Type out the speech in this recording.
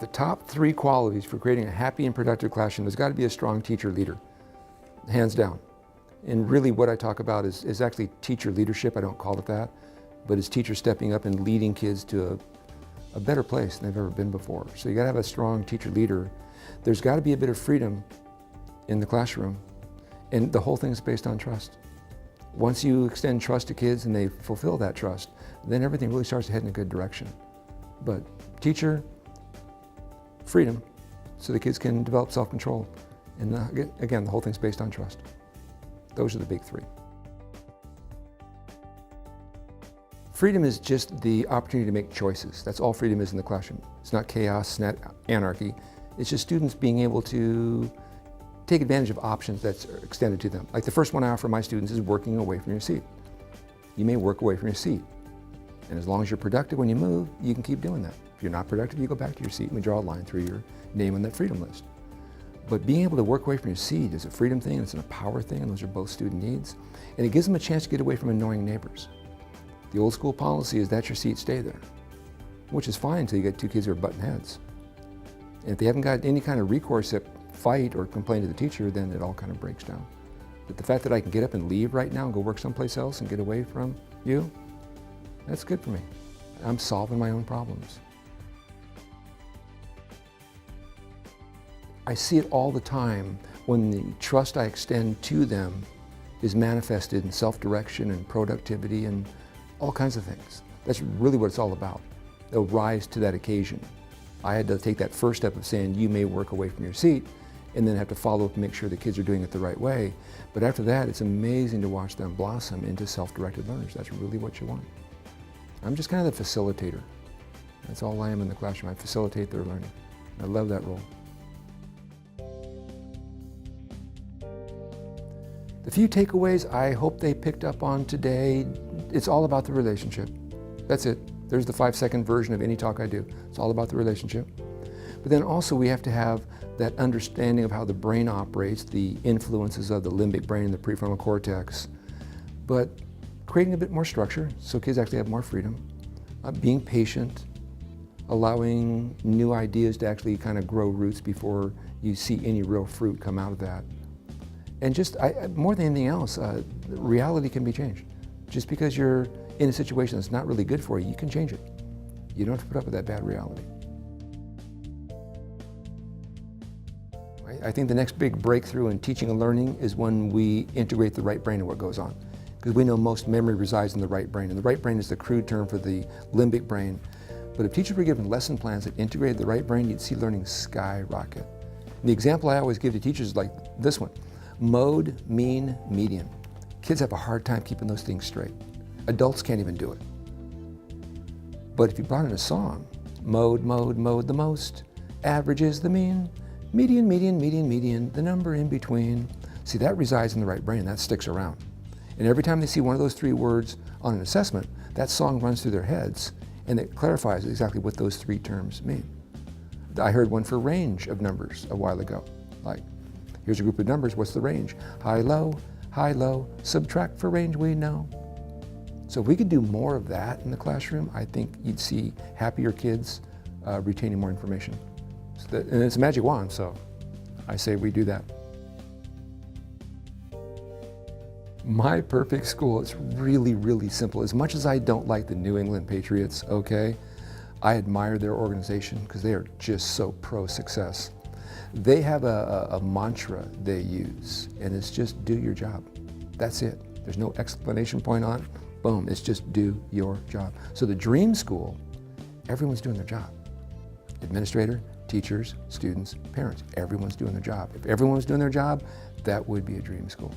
the top 3 qualities for creating a happy and productive classroom, there's got to be a strong teacher leader, hands down. And really what I talk about is actually teacher leadership. I don't call it that, but it's teachers stepping up and leading kids to a better place than they've ever been before. So you got to have a strong teacher leader. There's got to be a bit of freedom in the classroom, and the whole thing is based on trust. Once you extend trust to kids and they fulfill that trust, then everything really starts to head in a good direction. But teacher, freedom, so the kids can develop self-control. And again, the whole thing's based on trust. Those are the big 3. Freedom is just the opportunity to make choices. That's all freedom is in the classroom. It's not chaos, it's not anarchy. It's just students being able to take advantage of options that's extended to them. Like the first one I offer my students is working away from your seat. You may work away from your seat. And as long as you're productive when you move, you can keep doing that. If you're not productive, you go back to your seat and we draw a line through your name on that freedom list. But being able to work away from your seat is a freedom thing, and it's a power thing, and those are both student needs. And it gives them a chance to get away from annoying neighbors. The old school policy is that's your seat, stay there, which is fine until you get 2 kids who are butting heads. And if they haven't got any kind of recourse at fight or complain to the teacher, then it all kind of breaks down. But the fact that I can get up and leave right now and go work someplace else and get away from you, that's good for me. I'm solving my own problems. I see it all the time when the trust I extend to them is manifested in self-direction and productivity and all kinds of things. That's really what it's all about. They'll rise to that occasion. I had to take that first step of saying, you may work away from your seat, and then have to follow up and make sure the kids are doing it the right way. But after that, it's amazing to watch them blossom into self-directed learners. That's really what you want. I'm just kind of the facilitator. That's all I am in the classroom. I facilitate their learning. I love that role. The few takeaways I hope they picked up on today, it's all about the relationship. That's it. There's the 5-second version of any talk I do. It's all about the relationship. But then also we have to have that understanding of how the brain operates, the influences of the limbic brain and the prefrontal cortex, but creating a bit more structure so kids actually have more freedom, being patient, allowing new ideas to actually kind of grow roots before you see any real fruit come out of that. And just, more than anything else, reality can be changed. Just because you're in a situation that's not really good for you, you can change it. You don't have to put up with that bad reality. I think the next big breakthrough in teaching and learning is when we integrate the right brain in what goes on. Because we know most memory resides in the right brain, and the right brain is the crude term for the limbic brain. But if teachers were given lesson plans that integrated the right brain, you'd see learning skyrocket. And the example I always give to teachers is like this one. Mode, mean, median. Kids have a hard time keeping those things straight. Adults can't even do it. But if you brought in a song, mode, mode, mode the most, average is the mean, median, median, median, median, the number in between. See, that resides in the right brain, that sticks around. And every time they see one of those 3 words on an assessment, that song runs through their heads and it clarifies exactly what those 3 terms mean. I heard one for range of numbers a while ago, like, here's a group of numbers, what's the range? High, low, subtract for range we know. So if we could do more of that in the classroom, I think you'd see happier kids retaining more information. And it's a magic wand, so I say we do that. My perfect school, it's really, really simple. As much as I don't like the New England Patriots, okay, I admire their organization because they are just so pro-success. They have a mantra they use, and it's just do your job. That's it. There's no exclamation point on it. Boom, it's just do your job. So the dream school, everyone's doing their job. Administrator, teachers, students, parents, everyone's doing their job. If everyone was doing their job, that would be a dream school.